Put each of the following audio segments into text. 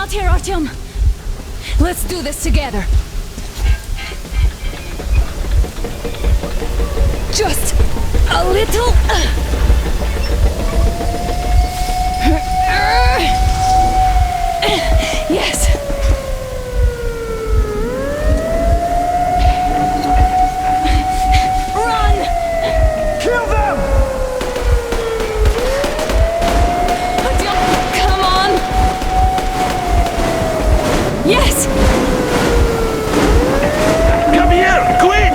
out here, Artyom. Let's do this together. Just a little... Yes. Run! Kill them! Come on! Yes! Come here, quick!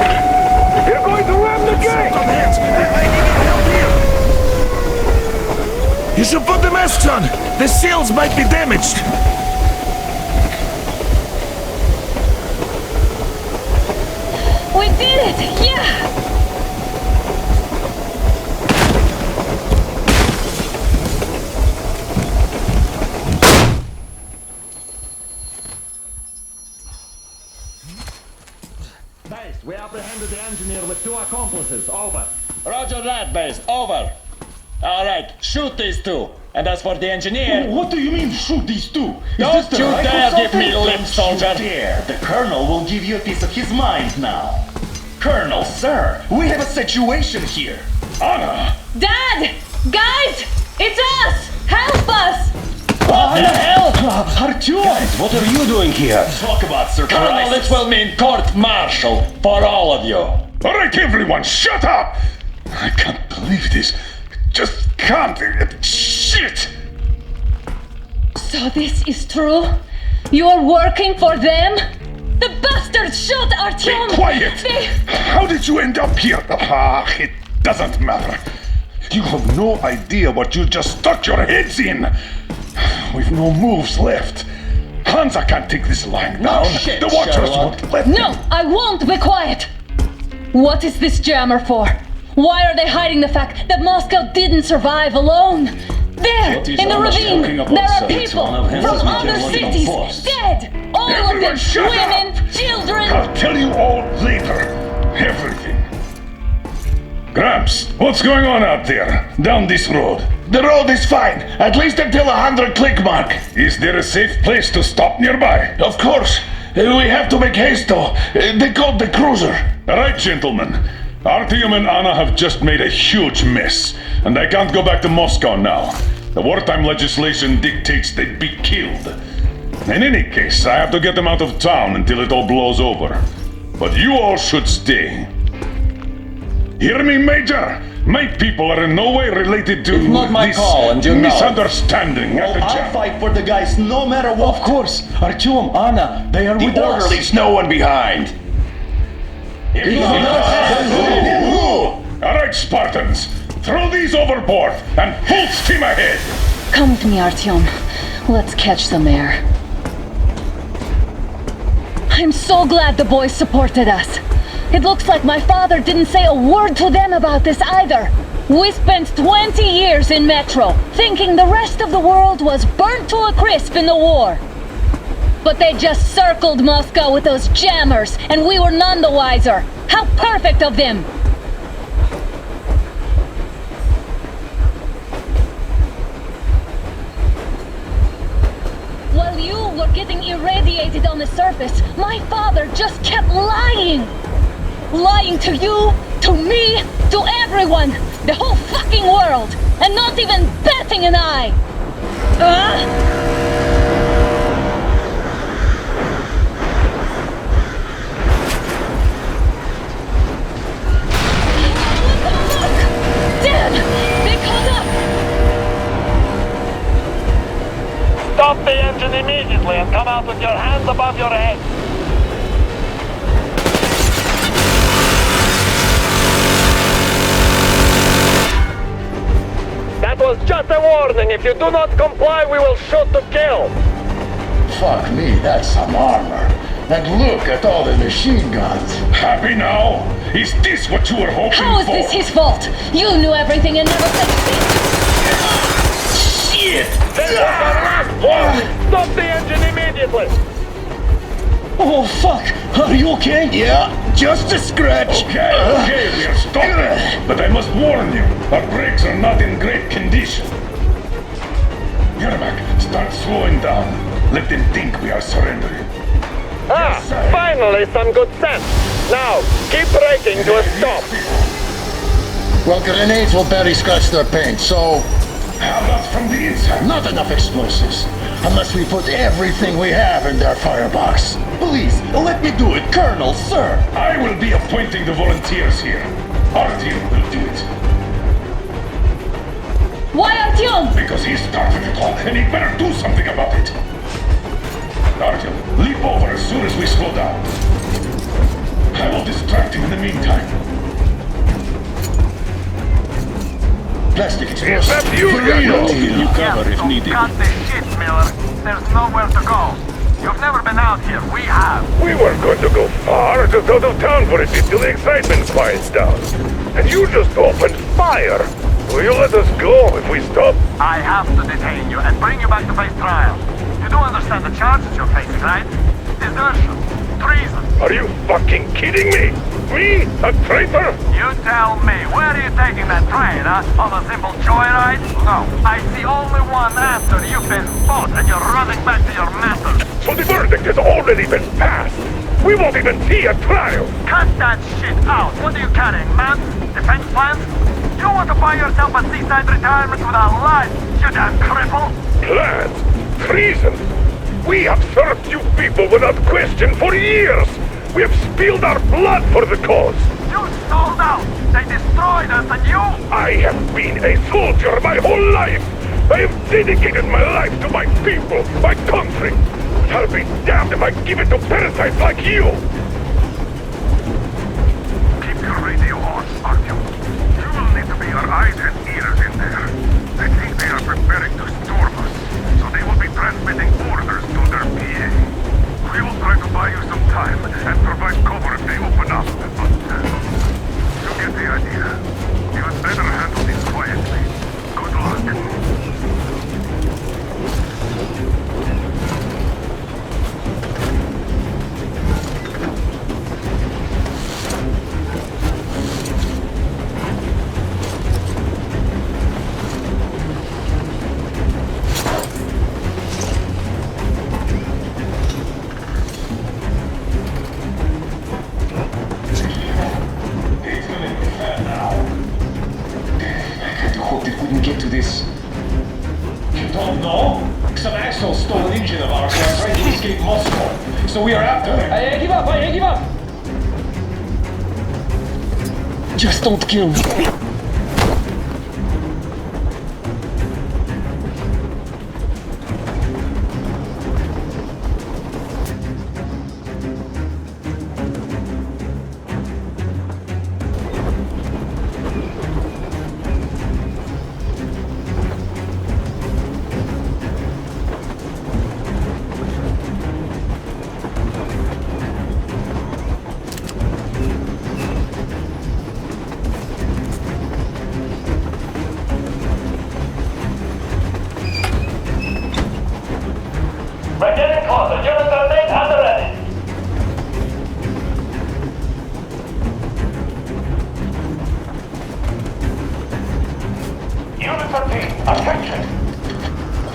You're going to ram the gate! Some hands! I need help here! You should put the masks on! The seals might be damaged! We did it! Yeah! Base, we apprehended the engineer with 2 accomplices. Over. Roger that, base. Over. All right, shoot these 2. And as for the engineer... What do you mean, shoot these 2? Don't you dare give me lip, soldier! Dare. The Colonel will give you a piece of his mind now. Colonel, sir, we have a situation here. Anna! Dad! Guys! It's us! Help us! What the hell? Artyom! Guys, what are you doing here? Talk about surprise. Colonel, it will mean court-martial for all of you. All right, everyone, shut up! I can't believe this. Just can't. Shit! So this is true? You're working for them? The bastards shot Artyom! Be quiet! They... How did you end up here? It doesn't matter. You have no idea what you just stuck your heads in. We've no moves left. Hansa can't take this lying down. shit, The Watchers Sherlock. won't let No, them. I won't be quiet! What is this jammer for? Why are they hiding the fact that Moscow didn't survive alone? There, What is in the Anna ravine, talking about, there are sir? It's people one of his from messages other on the cities, post. dead! All of Everyone them, shut up! women, children! I'll tell you all later. Everything. Gramps, what's going on out there? Down this road? The road is fine, at least until 100 click mark. Is there a safe place to stop nearby? Of course. We have to make haste though. They called the cruiser. All right, gentlemen. Artyom and Anna have just made a huge mess, and they can't go back to Moscow now. The wartime legislation dictates they'd be killed. In any case, I have to get them out of town until it all blows over. But you all should stay. Hear me, Major? My people are in no way related to It's not my this call, and you know it. misunderstanding at the I'll jam. fight for the guys no matter what. Of course, Artyom, Anna, they are with The us. orderlies, no one behind. All right, Spartans. Throw these overboard and full steam ahead. Come with me, Artyom. Let's catch the mayor. I'm so glad the boys supported us. It looks like my father didn't say a word to them about this either. We spent 20 years in Metro, thinking the rest of the world was burnt to a crisp in the war. But they just circled Moscow with those jammers, and we were none the wiser. How perfect of them! While you were getting irradiated on the surface, my father just kept lying! Lying to you, to me, to everyone! The whole fucking world! And not even batting an eye! Damn! They caught up! Stop the engine immediately and come out with your hands above your head. That was just a warning. If you do not comply, we will shoot to kill. Fuck me, that's some armor. And look at all the machine guns. Happy now? Is this what you were hoping How is for? this his fault? You knew everything and never said shit! Shit! This is the last warning. Stop the engine immediately. Oh fuck! Are you okay? Yeah, just a scratch. Okay, we are stopping. But I must warn you, our brakes are not in great condition. Yermak, start slowing down. Let them think we are surrendering. Ah, finally some good sense. Now, keep braking to a stop. Well, grenades will barely scratch their paint, so How about from the inside? not enough explosives. Unless we put everything we have in their firebox. Please, let me do it, Colonel, sir. I will be appointing the volunteers here. Artyom will do it. Why Artyom? Because he started it all, and he better do something about it. Artyom, leap over as soon as we slow down. I will distract him in the meantime. Plastic Is explosives. that you, Yano? Give you cover if needed. Cut the shit, Miller. There's nowhere to go. You've never been out here. We have. We weren't going to go far, just out of town for a bit till the excitement quiets down. And you just opened fire. Will you let us go if we stop? I have to detain you and bring you back to face trial. You do understand the charges you're facing, right? Desertion. Treason. Are you fucking kidding me? Me? A traitor? You tell me, where are you taking that train, huh? On a simple joyride? No. I see only one answer. You've been fought and you're running back to your masters. So the verdict has already been passed. We won't even see a trial. Cut that shit out. What are you carrying, man? Defense plans? You want to buy yourself a seaside retirement without life, you damn cripple? Plans? Treason? We have served you people without question for years. We have spilled our blood for the cause. You sold out. They destroyed us and you... I have been a soldier my whole life. I have dedicated my life to my people, my country. I'll be damned if I give it to parasites like you. Keep your radio on, Artyom. You will need to be your eyes and ears in there. I think they are preparing to storm us, so they will be transmitting orders to their PA. We will try to buy you some time and provide cover if they open up, but you get the idea. You had better handle this quietly. Good luck. So we are after them. Hey, give up, hey, give up! Just don't kill me. We're getting closer. Units are made and ready. Units are team. Attention.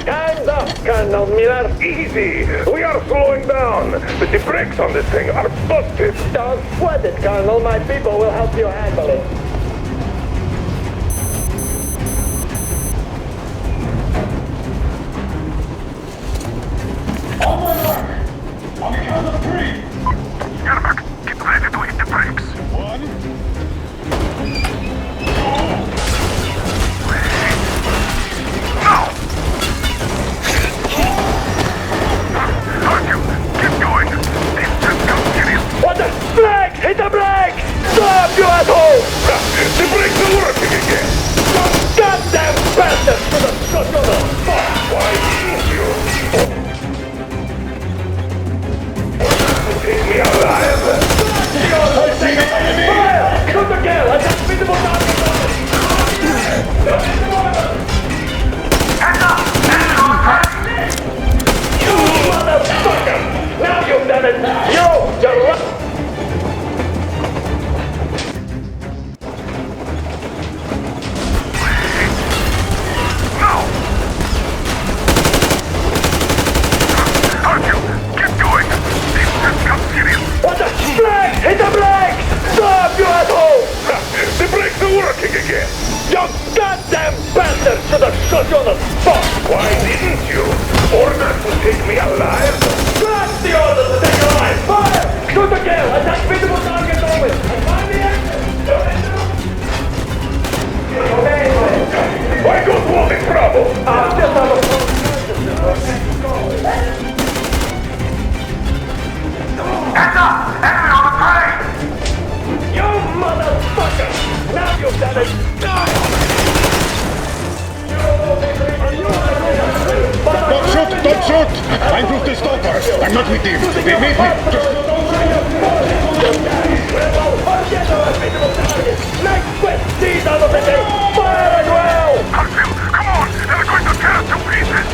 Stand up, Colonel Miller. Easy. We are slowing down. But the brakes on this thing are busted. Don't sweat it, Colonel. My people will help you handle it. On my mark! On the count of 3! Yermak, get ready to hit the brakes. 1, 2... Now! Artyom, keep going. This just got serious. What the? Brakes! Hit the brakes! Stop, you asshole! us on the spot! Why didn't you? Orders to take me alive? Blast the orders to take you alive! Fire! Shoot the kill! Attack visible targets always! And find the exit! Why go swarming Bravo? Just out of Heads up! Enemy on the train! You motherfucker! Now you've done it! Don't shoot! Don't shoot! I'm with the stalker! I'm not with him! They made me! Next quest! These are the things! Fire as well! Harfield, come on! They're going to tear us to pieces!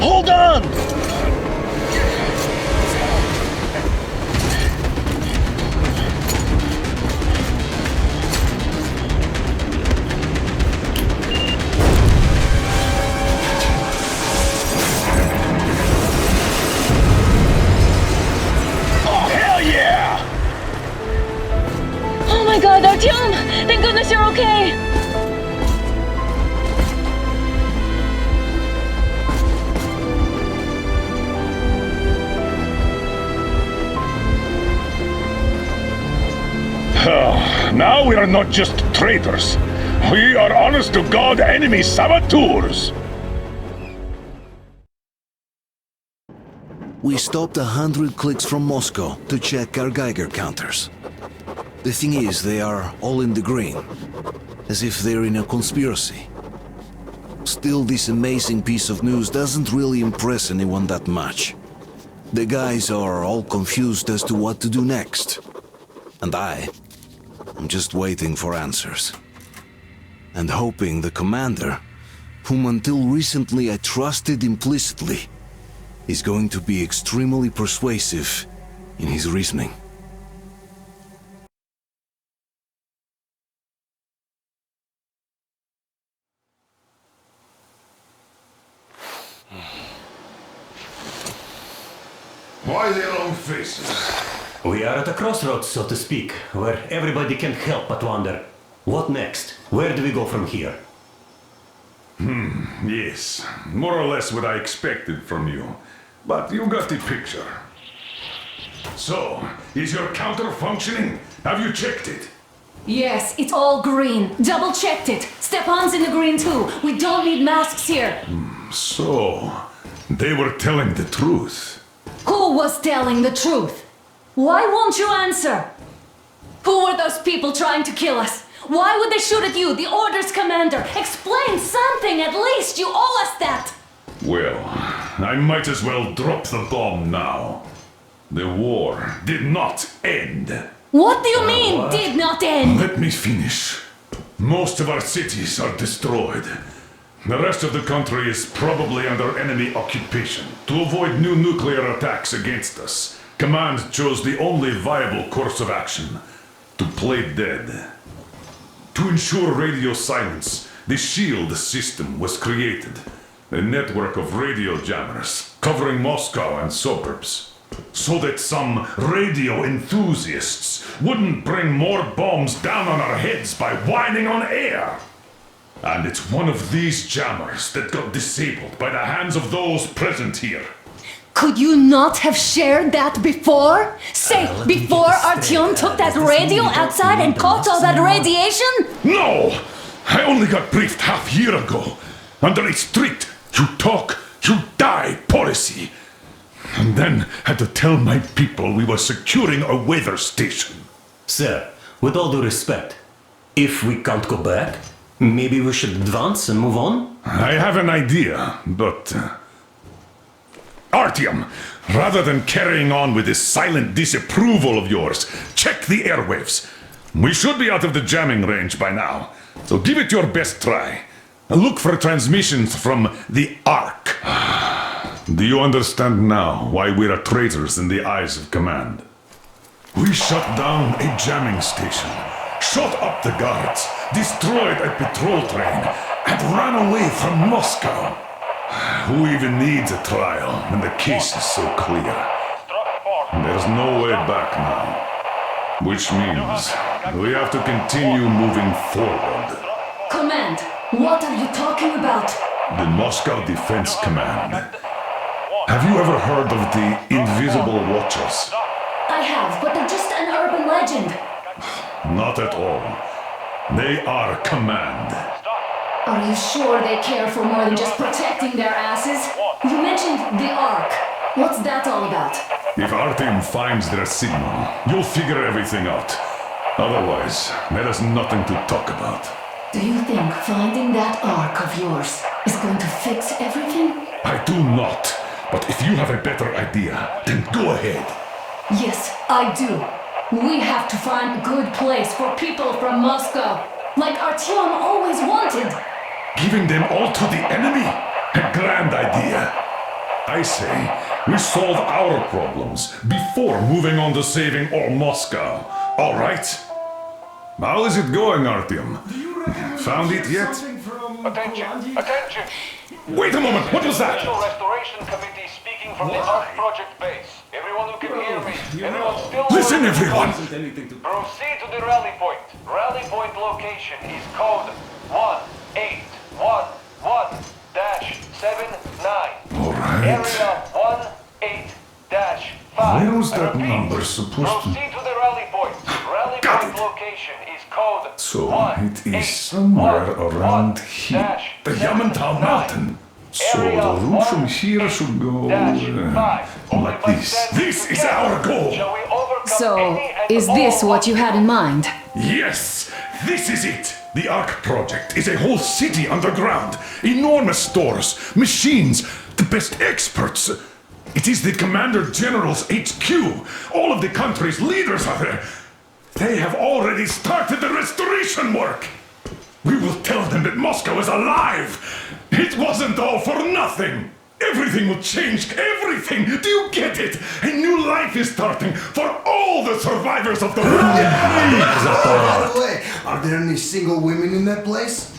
Hold on! Oh, hell yeah! Oh my god, Artyom! Thank goodness you're okay! Now we are not just traitors. We are honest-to-God enemy saboteurs. We stopped 100 clicks from Moscow to check our Geiger counters. The thing is, they are all in the green, as if they're in a conspiracy. Still, this amazing piece of news doesn't really impress anyone that much. The guys are all confused as to what to do next. And I'm just waiting for answers. And hoping the commander, whom until recently I trusted implicitly, is going to be extremely persuasive in his reasoning. Why the long faces? We are at a crossroads, so to speak, where everybody can't help but wonder, what next? Where do we go from here? Yes, more or less what I expected from you. But you got the picture. So, is your counter functioning? Have you checked it? Yes, it's all green. Double checked it. Stepan's in the green too. We don't need masks here. So, they were telling the truth. Who was telling the truth? Why won't you answer? Who were those people trying to kill us? Why would they shoot at you, the Order's commander? Explain something at least! You owe us that! Well, I might as well drop the bomb now. The war did not end. What do you mean, did not end? Let me finish. Most of our cities are destroyed. The rest of the country is probably under enemy occupation. To avoid new nuclear attacks against us, Command chose the only viable course of action: to play dead. To ensure radio silence, the SHIELD system was created. A network of radio jammers covering Moscow and suburbs. So that some radio enthusiasts wouldn't bring more bombs down on our heads by whining on air. And it's one of these jammers that got disabled by the hands of those present here. Could you not have shared that before? Say, before Artyom took that radio outside and caught all that radiation? No! I only got briefed half year ago. Under a strict, you talk, you die policy. And then had to tell my people we were securing a weather station. Sir, with all due respect, if we can't go back, maybe we should advance and move on? I have an idea, but... Artyom, rather than carrying on with this silent disapproval of yours, check the airwaves. We should be out of the jamming range by now, so give it your best try. Look for transmissions from the Ark. Do you understand now why we are traitors in the eyes of Command? We shut down a jamming station, shot up the guards, destroyed a patrol train, and ran away from Moscow. Who even needs a trial when the case is so clear? There's no way back now. Which means we have to continue moving forward. Command, what are you talking about? The Moscow Defense Command. Have you ever heard of the Invisible Watchers? I have, but they're just an urban legend. Not at all. They are command. Are you sure they care for more than just protecting their asses? You mentioned the Ark. What's that all about? If Artyom finds their signal, you'll figure everything out. Otherwise, there is nothing to talk about. Do you think finding that Ark of yours is going to fix everything? I do not. But if you have a better idea, then go ahead. Yes, I do. We have to find a good place for people from Moscow, like Artyom always wanted. Giving them all to the enemy? A grand idea. I say, we solve our problems before moving on to saving all Moscow. All right? How is it going, Artyom? Found it yet? Attention! Attention! Wait a moment, what was that? Special Restoration Committee speaking from the Ark Project base. Everyone who can hear me. Everyone still... Listen, everyone! Proceed to the rally point. Rally point location is code 1811-79. All right. Area 18-5. Where was that I repeat, number supposed to... Proceed to the rally point. Rally Got point it. location is code So, it is somewhere around here. The Yamantau Mountain. So, the route from here should go... like this. This is our goal! Shall we overcome So, any and is all this what you had in mind? Yes! This is it! The Ark Project is a whole city underground. Enormous stores, machines, the best experts. It is the Commander General's HQ. All of the country's leaders are there. They have already started the restoration work. We will tell them that Moscow is alive. It wasn't all for nothing. Everything will change. Everything. Do you get it? A new life is starting for all the survivors of the war. By the way, are there any single women in that place?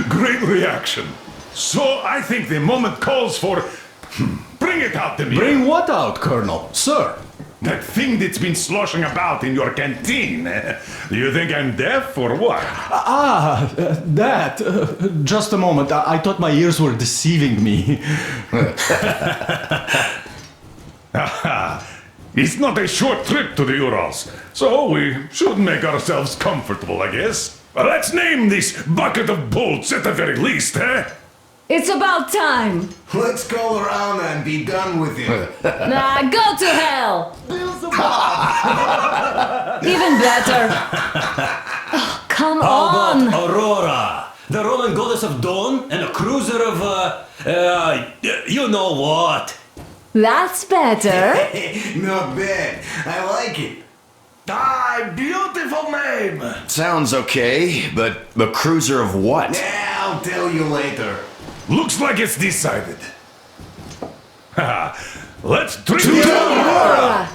Great reaction. So I think the moment calls for... Bring it out to me. Bring what out, Colonel? Sir? That thing that's been sloshing about in your canteen. Do you think I'm deaf or what? That. Just a moment. I thought my ears were deceiving me. It's not a short trip to the Urals, so we should make ourselves comfortable, I guess. Let's name this bucket of bolts at the very least, eh? It's about time! Let's call her Anna and be done with it. Nah, go to hell! Even better. Oh, come on! About Aurora, the Roman goddess of dawn, and a cruiser of, you know what? That's better. Not bad. I like it. Beautiful name! Sounds okay, but a cruiser of what? Yeah, I'll tell you later. Looks like it's decided. Let's drink To Aurora.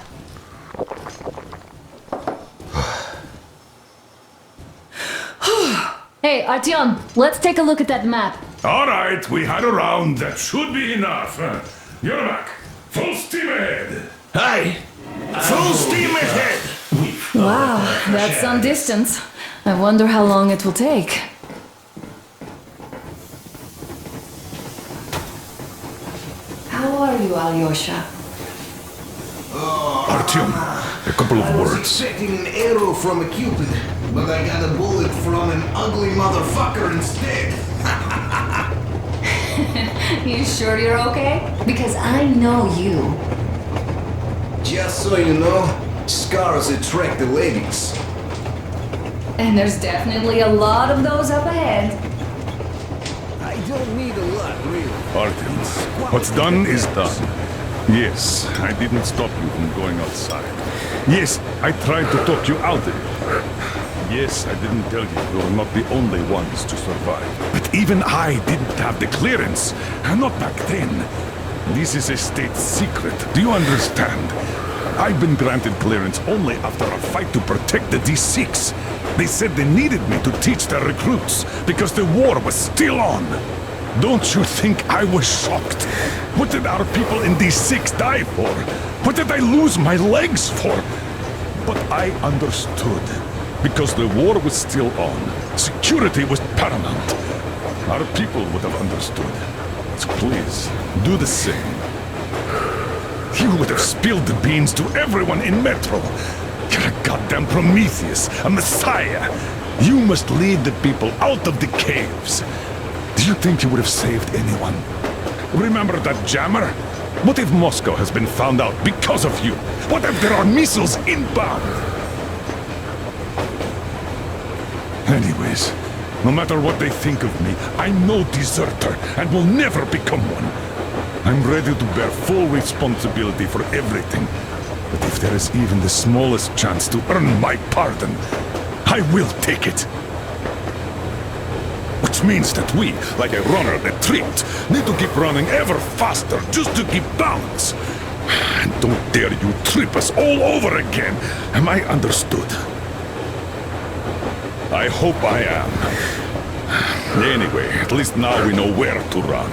Hey, Artyom, let's take a look at that map. All right, we had a round. That should be enough. You're back. Full steam ahead. Hi! Full steam ahead! Wow, that's some distance. I wonder how long it will take. How are you, Alyosha? Artyom, a couple of I was words. expecting an arrow from a Cupid, but I got a bullet from an ugly motherfucker instead. You sure you're okay? Because I know you. Just so you know, scars attract the ladies. And there's definitely a lot of those up ahead. I don't need a lot, really. Artyom, what's done is done. Yes, I didn't stop you from going outside. Yes, I tried to talk you out of it. Yes, I didn't tell you were not the only ones to survive. But even I didn't have the clearance. Not back then. This is a state secret. Do you understand? I've been granted clearance only after a fight to protect the D6. They said they needed me to teach their recruits because the war was still on. Don't you think I was shocked? What did our people in D6 die for? What did I lose my legs for? But I understood. Because the war was still on. Security was paramount. Our people would have understood. So please, do the same. You would have spilled the beans to everyone in Metro. You're a goddamn Prometheus, a messiah. You must lead the people out of the caves. Do you think you would have saved anyone? Remember that jammer? What if Moscow has been found out because of you? What if there are missiles inbound? Anyways, no matter what they think of me, I'm no deserter and will never become one. I'm ready to bear full responsibility for everything. But if there is even the smallest chance to earn my pardon, I will take it. Which means that we, like a runner that tripped, need to keep running ever faster just to keep balance. And don't dare you trip us all over again. Am I understood? I hope I am. Anyway, at least now we know where to run.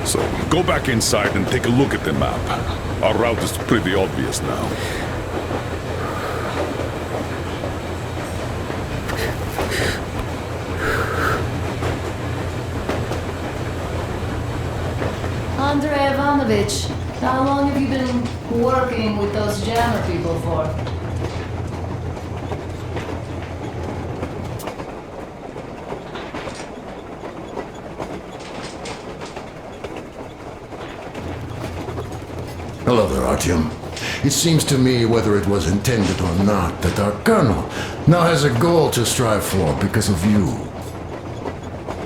So, go back inside and take a look at the map. Our route is pretty obvious now. Andrei Ivanovich, how long have you been working with those jammer people for? Hello there, Artyom. It seems to me, whether it was intended or not, that our colonel now has a goal to strive for because of you.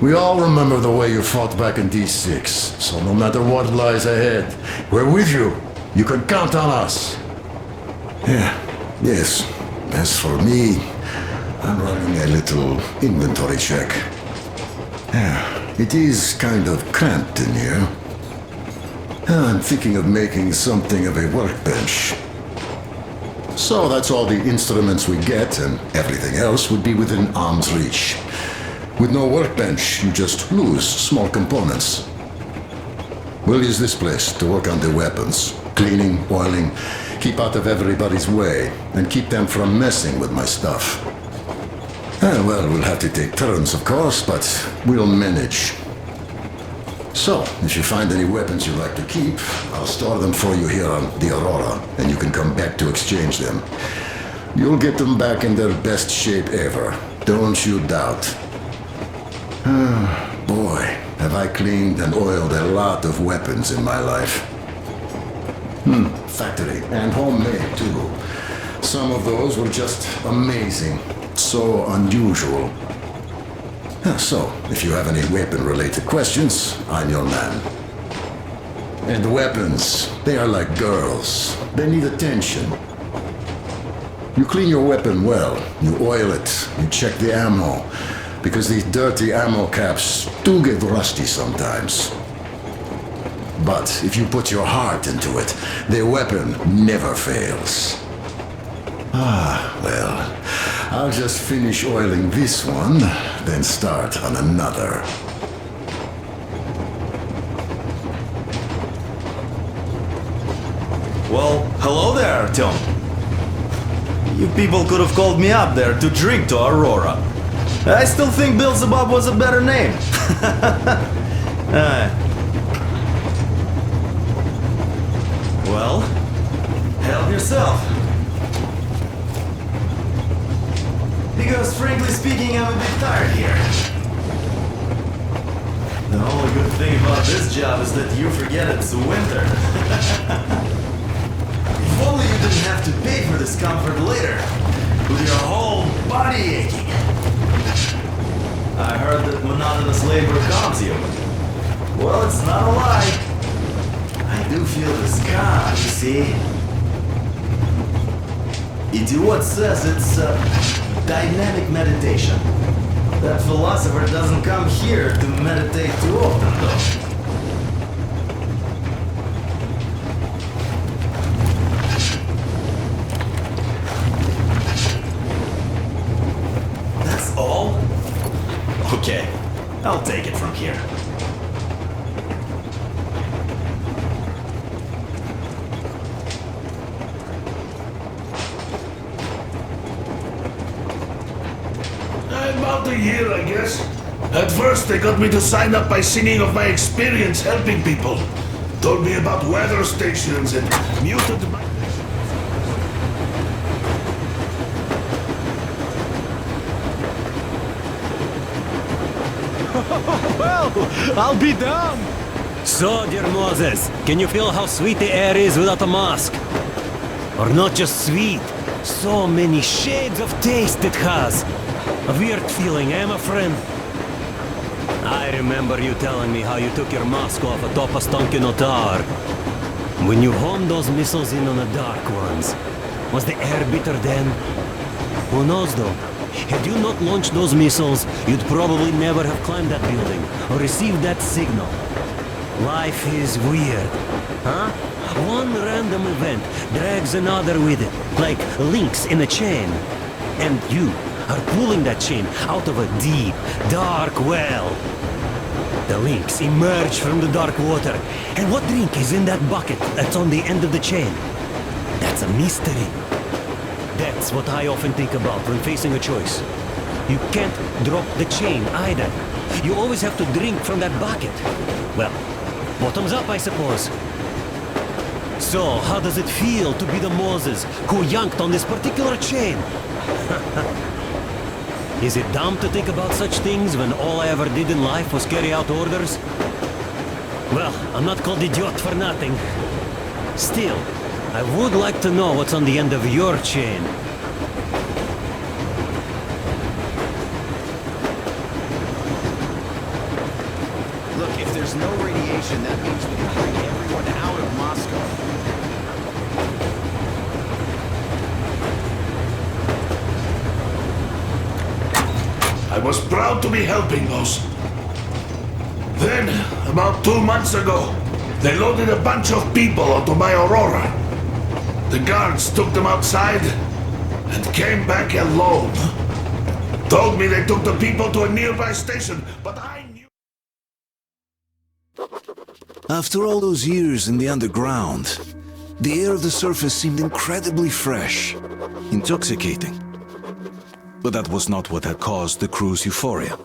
We all remember the way you fought back in D6, so no matter what lies ahead, we're with you. You can count on us. Yes. As for me, I'm running a little inventory check. It is kind of cramped in here. I'm thinking of making something of a workbench. So that's all the instruments we get, and everything else would be within arm's reach. With no workbench, you just lose small components. We'll use this place to work on the weapons. Cleaning, oiling, keep out of everybody's way, and keep them from messing with my stuff. Well, we'll have to take turns, of course, but we'll manage. So, if you find any weapons you'd like to keep, I'll store them for you here on the Aurora, and you can come back to exchange them. You'll get them back in their best shape ever. Don't you doubt. Boy, have I cleaned and oiled a lot of weapons in my life. Factory and homemade too. Some of those were just amazing. So unusual. So, if you have any weapon-related questions, I'm your man. And weapons, they are like girls. They need attention. You clean your weapon well, you oil it, you check the ammo, because these dirty ammo caps do get rusty sometimes. But if you put your heart into it, the weapon never fails. Well, I'll just finish oiling this one, then start on another. Well, hello there, Artyom. You people could have called me up there to drink to Aurora. I still think Beelzebub was a better name. Well, help yourself. Because frankly speaking, I'm a bit tired here. The only good thing about this job is that you forget it's winter. If only you didn't have to pay for this comfort later, with your whole body aching. I heard that monotonous labor calms you. Well, it's not a lie. I do feel this calm, you see. Idiot says it's dynamic meditation. That philosopher doesn't come here to meditate too often, though. Okay, I'll take it from here. About a year, I guess. At first, they got me to sign up by singing of my experience helping people. Told me about weather stations and muted my... Well, I'll be damned. So, dear Moses, can you feel how sweet the air is without a mask? Or not just sweet, so many shades of taste it has. A weird feeling, eh, my friend? I remember you telling me how you took your mask off atop a Stonkino tower. When you homed those missiles in on the dark ones, was the air bitter then? Who knows though? Had you not launched those missiles, you'd probably never have climbed that building or received that signal. Life is weird, huh? One random event drags another with it, like links in a chain. And you are pulling that chain out of a deep, dark well. The links emerge from the dark water. And what drink is in that bucket that's on the end of the chain? That's a mystery. That's what I often think about when facing a choice. You can't drop the chain either. You always have to drink from that bucket. Well, bottoms up, I suppose. So, how does it feel to be the Moses who yanked on this particular chain? Is it dumb to think about such things when all I ever did in life was carry out orders? Well, I'm not called idiot for nothing. Still, I would like to know what's on the end of your chain. Look, if there's no radiation, that means we can bring everyone out of Moscow. I was proud to be helping those. Then, about 2 months ago, they loaded a bunch of people onto my Aurora. The guards took them outside and came back alone. Told me they took the people to a nearby station, but I knew... After all those years in the underground, the air of the surface seemed incredibly fresh, intoxicating. But that was not what had caused the crew's euphoria.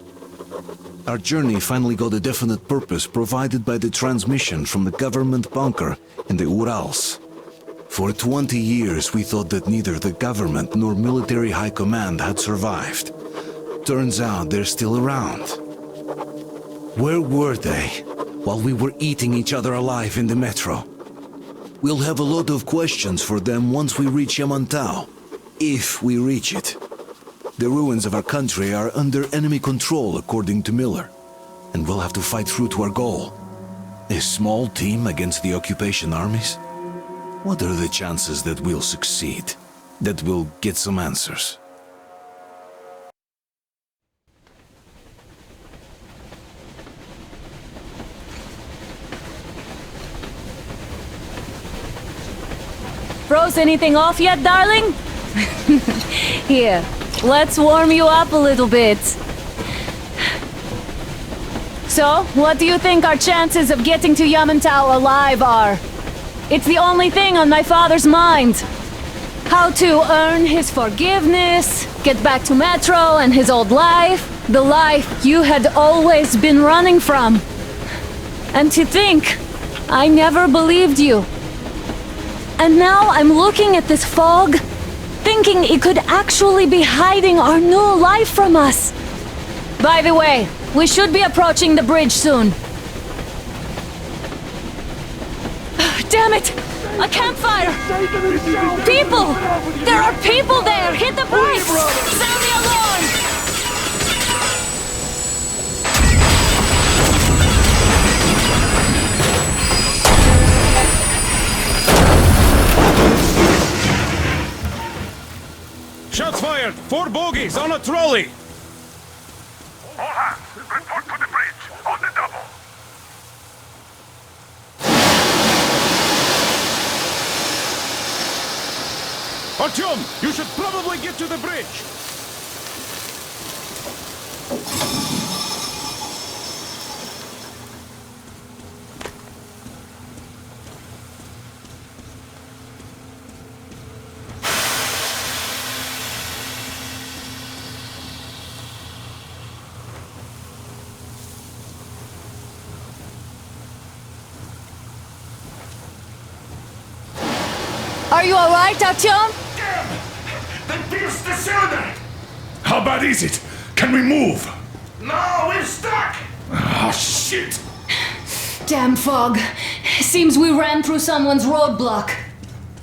Our journey finally got a definite purpose provided by the transmission from the government bunker in the Urals. For 20 years we thought that neither the government nor military high command had survived. Turns out they're still around. Where were they while we were eating each other alive in the metro? We'll have a lot of questions for them once we reach Yamantau, if we reach it. The ruins of our country are under enemy control, according to Miller, and we'll have to fight through to our goal. A small team against the occupation armies? What are the chances that we'll succeed? That we'll get some answers? Froze anything off yet, darling? Here, let's warm you up a little bit. So, what do you think our chances of getting to Yamantau alive are? It's the only thing on my father's mind. How to earn his forgiveness, get back to Metro and his old life, the life you had always been running from. And to think, I never believed you. And now I'm looking at this fog, thinking it could actually be hiding our new life from us. By the way, we should be approaching the bridge soon. Damn it! A campfire! People! There are people there! Hit the brakes! Sound the alarm! Shots fired! 4 bogies on a trolley! All hands, report to the bridge, on the double. Artyom, you should probably get to the bridge! Are you alright, Artyom? They pierced the cylinder! How bad is it? Can we move? No, we're stuck! Oh, shit! Damn fog. Seems we ran through someone's roadblock.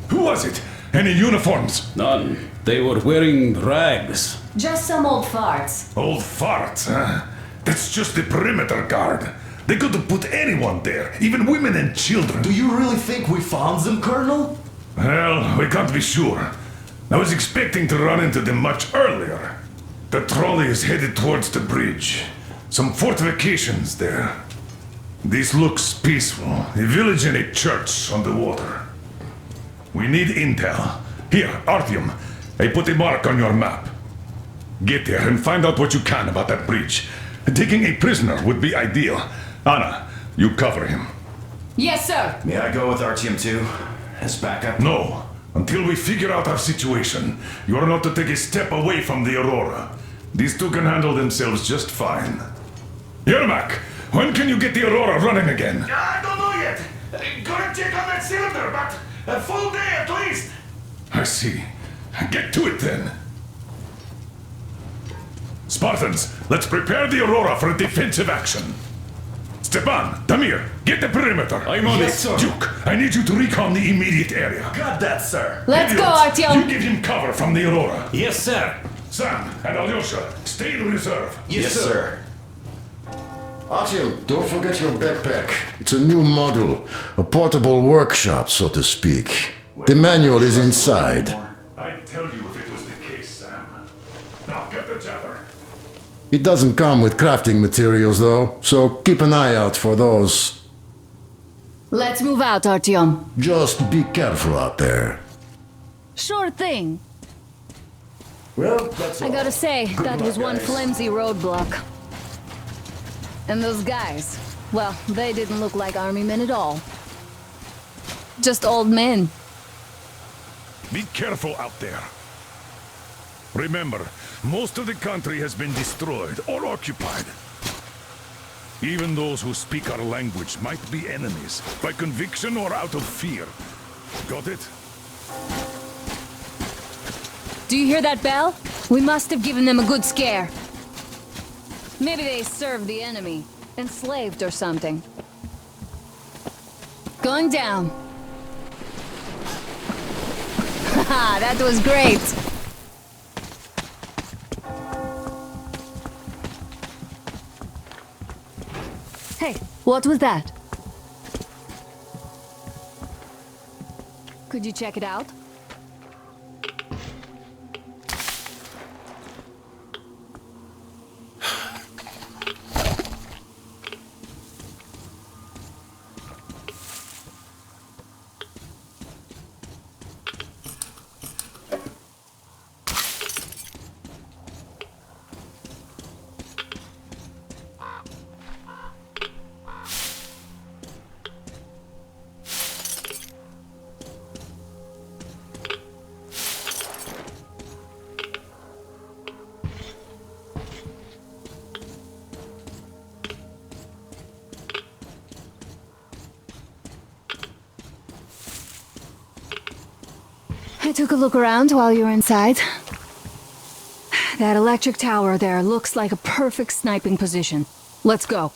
Who was it? Any uniforms? None. They were wearing rags. Just some old farts. Old farts, huh? That's just the perimeter guard. They could have put anyone there, even women and children. Do you really think we found them, Colonel? Well, we can't be sure. I was expecting to run into them much earlier. The trolley is headed towards the bridge. Some fortifications there. This looks peaceful. A village and a church on the water. We need intel. Here, Artyom, I put a mark on your map. Get there and find out what you can about that bridge. Taking a prisoner would be ideal. Anna, you cover him. Yes, sir. May I go with Artyom too? As backup? No. Until we figure out our situation, you are not to take a step away from the Aurora. These two can handle themselves just fine. Yermak, when can you get the Aurora running again? I don't know yet. Gonna check on that cylinder, but a full day at least. I see. Get to it then. Spartans, let's prepare the Aurora for a defensive action. Stepan, Damir, get the perimeter. I'm on it. sir. Duke, I need you to recon the immediate area. Got that, sir. Let's go, Idiots, Artyom. you give him cover from the Aurora. Yes, sir. Sam and Alyosha, stay in reserve. Yes, sir. Artyom, don't forget your backpack. It's a new model, a portable workshop, so to speak. The manual is inside. I'd tell you if it was the case, Sam. Now get the jabber. It doesn't come with crafting materials, though, so keep an eye out for those. Let's move out, Artyom. Just be careful out there. Sure thing. Well, that's I all. gotta say, Good that luck, was one guys. flimsy roadblock. And those guys, well, they didn't look like army men at all. Just old men. Be careful out there. Remember, most of the country has been destroyed or occupied. Even those who speak our language might be enemies, by conviction or out of fear. Got it? Do you hear that bell? We must have given them a good scare. Maybe they served the enemy, enslaved or something. Going down. Haha, that was great. Hey, what was that? Could you check it out? I took a look around while you were inside. That electric tower there looks like a perfect sniping position. Let's go.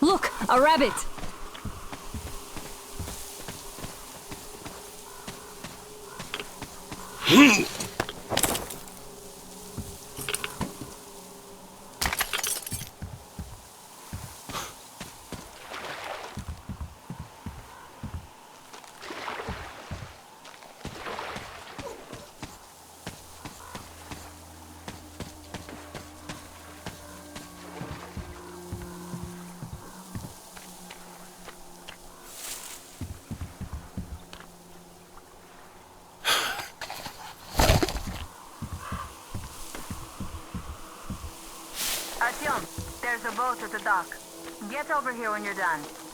Look, a rabbit! Artyom, there's a boat at the dock. Get over here when you're done.